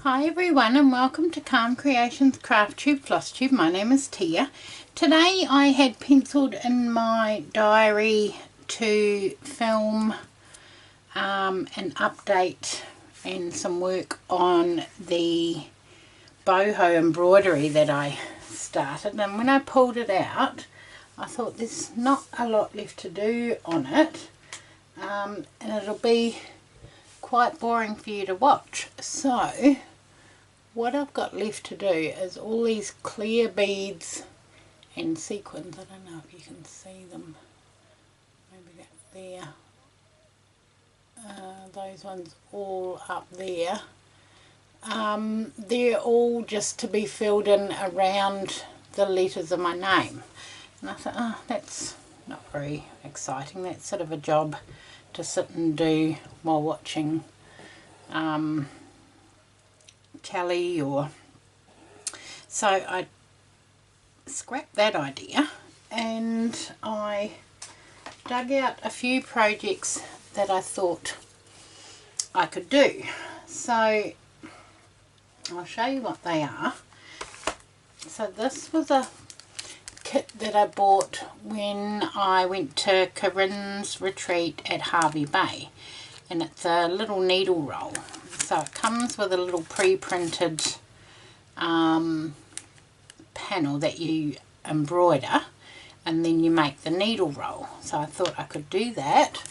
Hi everyone and welcome to Calm Creations Flosstube. My name is Tia. Today I had penciled in my diary to film an update and some work on the boho embroidery that I started, and when I pulled it out I thought there's not a lot left to do on it, and it'll be quite boring for you to watch. So what I've got left to do is all these clear beads and sequins. I don't know if you can see them. Maybe that's there. Those ones all up there. They're all just to be filled in around the letters of my name. And I thought, oh, that's not very exciting. That's sort of a job to sit and do while watching telly, or so I scrapped that idea and I dug out a few projects that I thought I could do. So I'll show you what they are. So this was a kit that I bought when I went to Corinne's retreat at Harvey Bay, and it's a little needle roll. So it comes with a little pre-printed panel that you embroider, and then you make the needle roll. So I thought I could do that.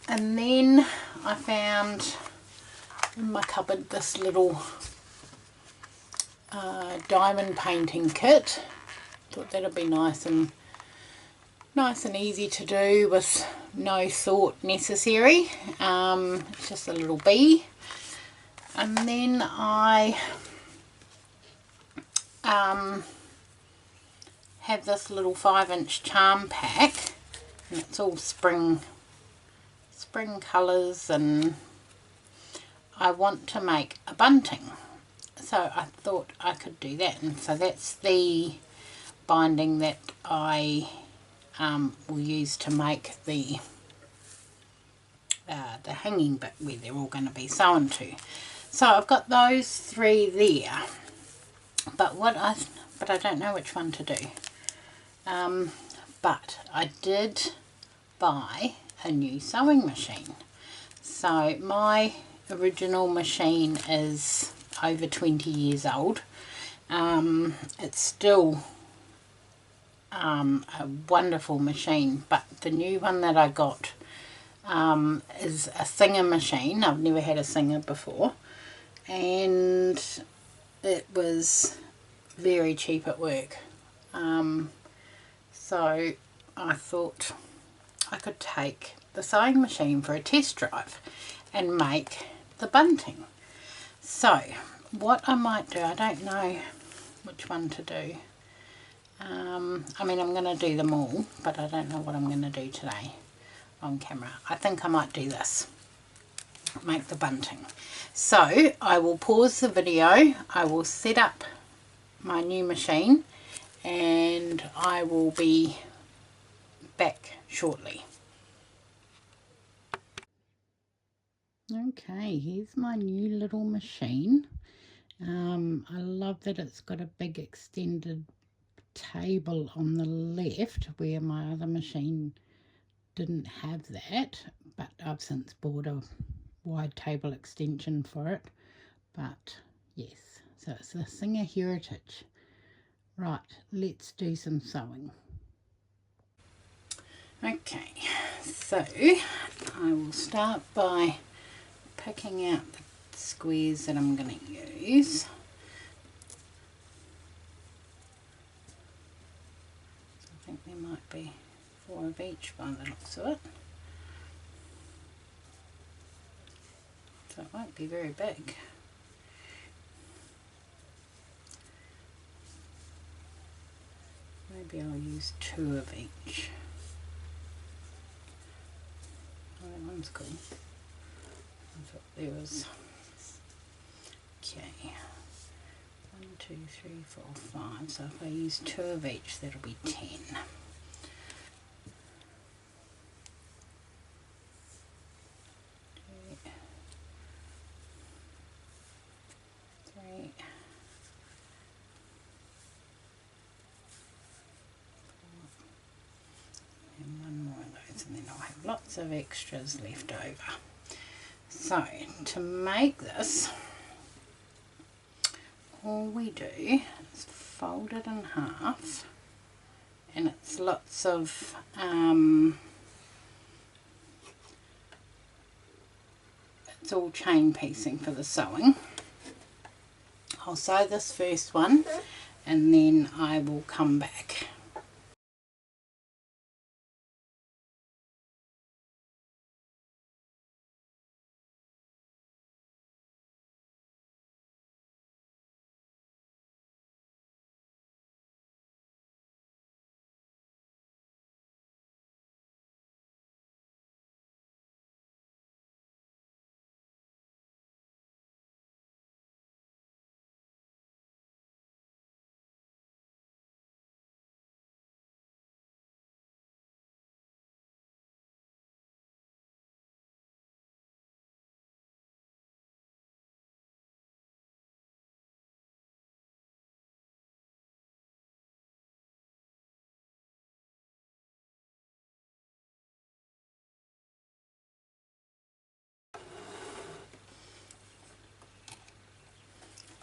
And then I found in my cupboard this little diamond painting kit. Thought that'd be nice and easy to do with no thought necessary. It's just a little bee. And then I have this little 5-inch charm pack, and it's all spring colours, and I want to make a bunting, so I thought I could do that. And so that's the binding that I will use to make the hanging bit where they're all going to be sewn to. So I've got those three there, but I don't know which one to do. But I did buy a new sewing machine. So my original machine is over 20 years old. It's still a wonderful machine, but the new one that I got is a Singer machine. I've never had a Singer before, and it was very cheap at work. So I thought I could take the sewing machine for a test drive and make the bunting. So what I might do, I don't know which one to do. I mean, I'm going to do them all, but I don't know what I'm going to do today on camera. I think I might do this, make the bunting. So I will pause the video, I will set up my new machine, and I will be back shortly. Okay, here's my new little machine. I love that it's got a big extended table on the left, where my other machine didn't have that, but I've since bought a wide table extension for it. But yes, so it's the Singer Heritage. Right, let's do some sewing. Okay, so I will start by picking out the squares that I'm going to use. I think there might be 4 of each by the looks of it. So it won't be very big. Maybe I'll use 2 of each. Oh, that one's cool. I thought there was... Okay. 1, 2, 3, 4, 5. So if I use 2 of each, that'll be 10. and one more of those, and then I'll have lots of extras left over. So to make this, all we do is fold it in half, and it's lots of it's all chain piecing for the sewing. I'll sew this first one and then I will come back.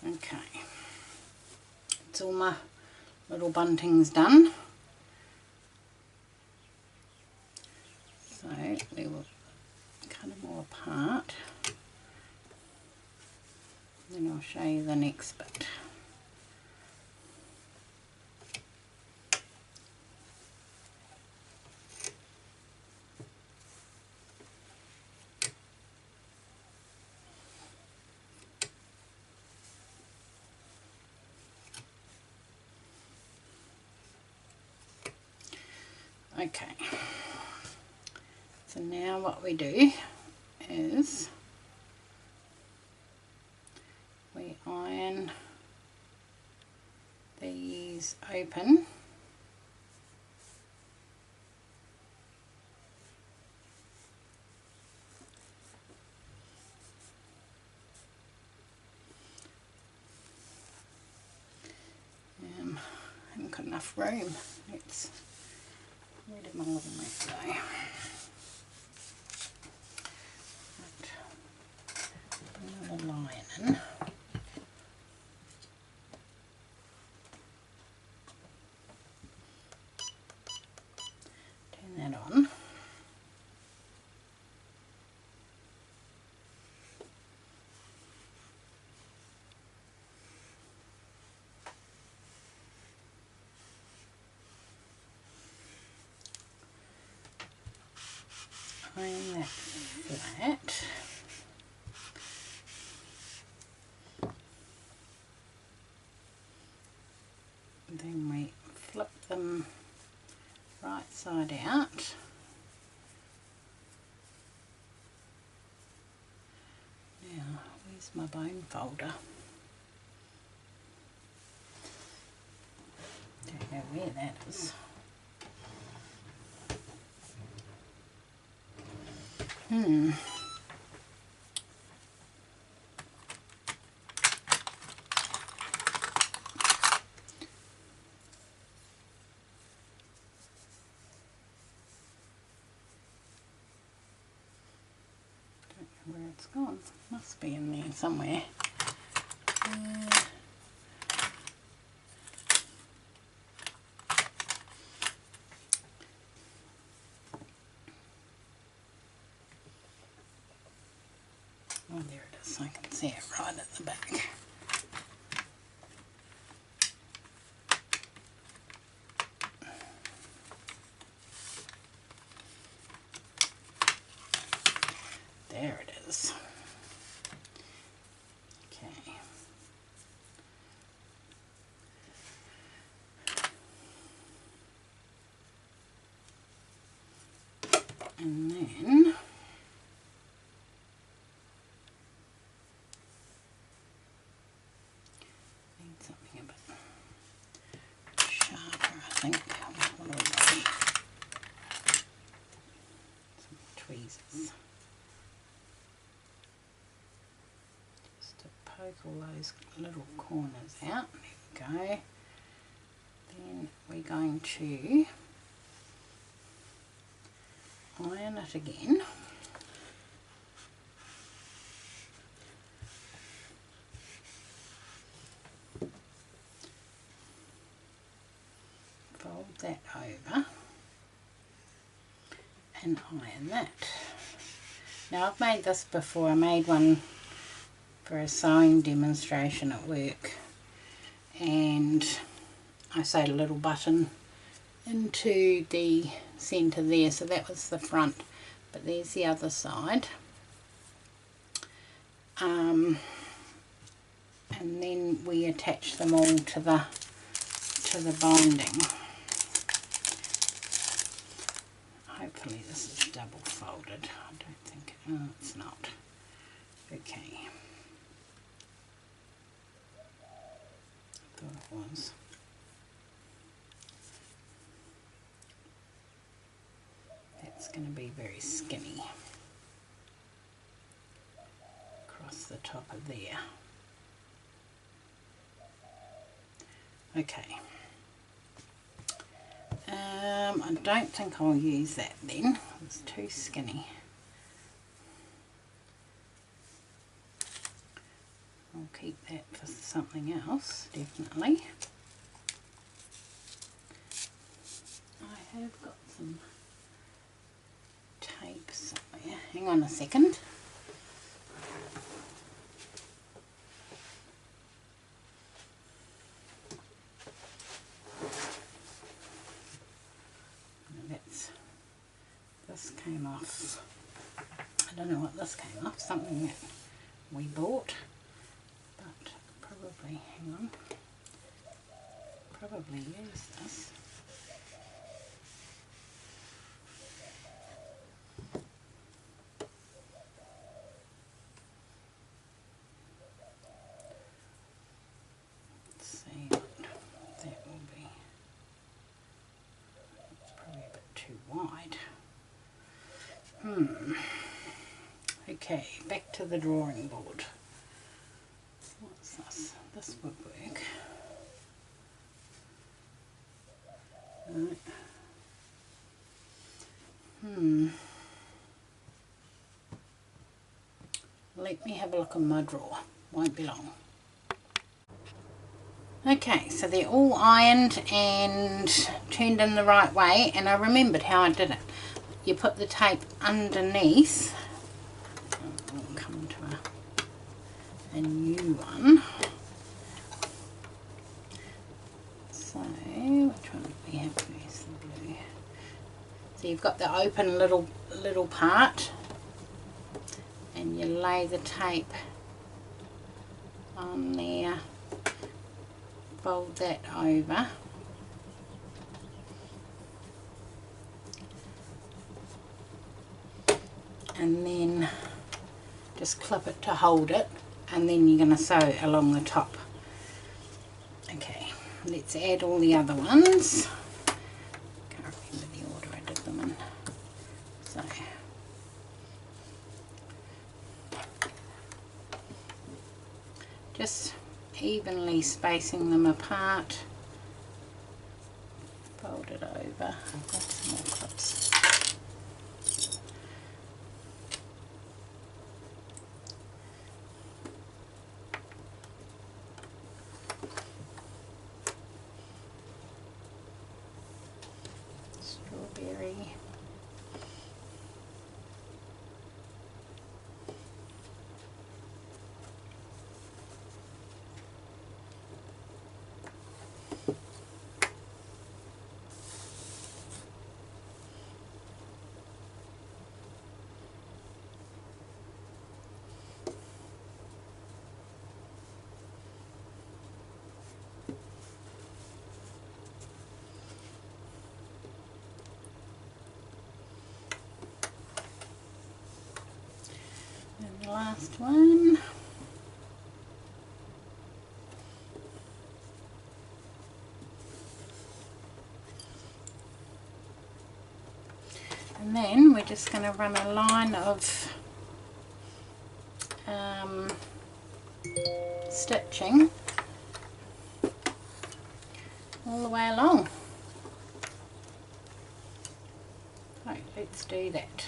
Okay, it's all my little buntings done. So we will cut them all apart. Then I'll show you the next bit. Okay, so now what we do is we iron these open . I haven't got enough room. Where did my little mat go? Another lining. Turn that on. Iron that flat. Then we flip them right side out. Now, where's my bone folder? Don't know where that is. Where it's gone. Must be in there somewhere. Oh, there it is. I can see it right at the back. There it is. Okay. And then need something a bit sharper, I think. What do we got? Some tweezers. Just to poke all those little corners out. There we go. Then we're going to iron it again. Fold that over and iron that. Now I've made this before. I made one for a sewing demonstration at work, and I sewed a little button into the centre there, so that was the front, but there's the other side. And then we attach them all to the binding. Hopefully this is double folded. I don't think, oh, it's not. Okay. I thought it was. That's going to be very skinny across the top of there. Okay. I don't think I'll use that then. It's too skinny. I'll keep that for something else, definitely. I have got some tape somewhere. Hang on a second. This came off. I don't know what this came off. Something that we bought. But probably, hang on. Probably use this. Okay, back to the drawing board. What's this? This would work. Right. Let me have a look in my drawer. Won't be long. Okay, so they're all ironed and turned in the right way, and I remembered how I did it. You put the tape underneath. I'll come to a new one. So, which one do we have first? The blue. So you've got the open little part, and you lay the tape on there. Fold that over. And then just clip it to hold it, and then you're going to sew along the top. Okay, let's add all the other ones. Can't remember the order I did them in. So just evenly spacing them apart. Fold it over. I've got some more clips. Strawberry. And the last one. And then we're just going to run a line of stitching all the way along. So let's do that.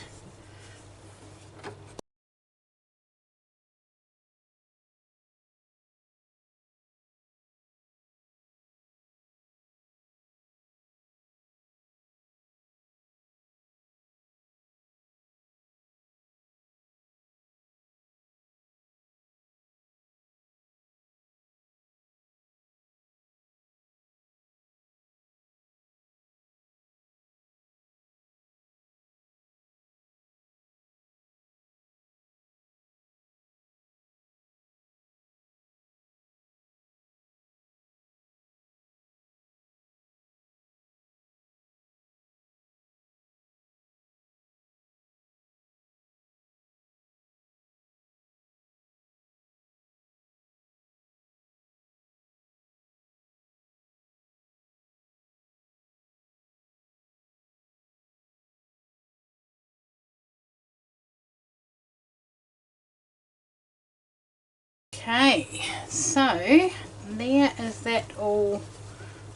Okay, so there is that all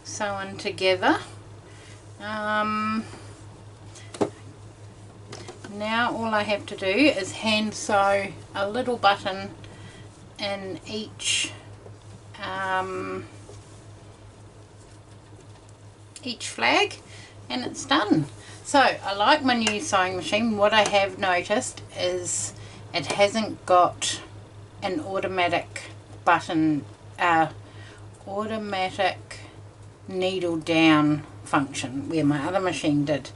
sewn together. Now all I have to do is hand sew a little button in each flag and it's done. So I like my new sewing machine. What I have noticed is it hasn't got an automatic button, automatic needle down function where my other machine did,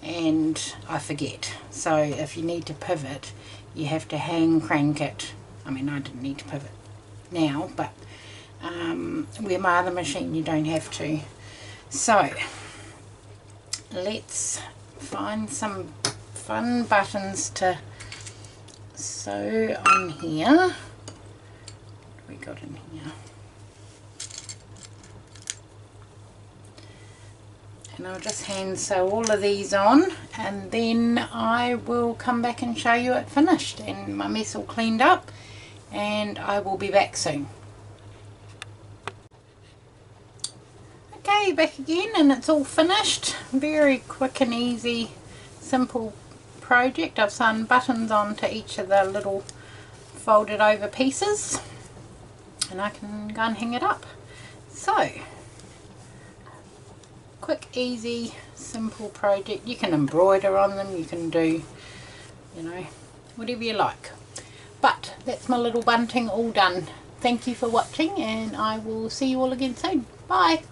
and I forget. So if you need to pivot, you have to hand crank it. I mean, I didn't need to pivot now, but where my other machine you don't have to. So let's find some fun buttons to sew on here. What have we got in here? And I'll just hand sew all of these on, and then I will come back and show you it finished and my mess all cleaned up, and I will be back soon. Okay, back again, and it's all finished. Very quick and easy, simple project. I've sewn buttons onto each of the little folded over pieces, and I can go and hang it up. So quick, easy, simple project. You can embroider on them, you can do, you know, whatever you like. But that's my little bunting all done. Thank you for watching, and I will see you all again soon. Bye.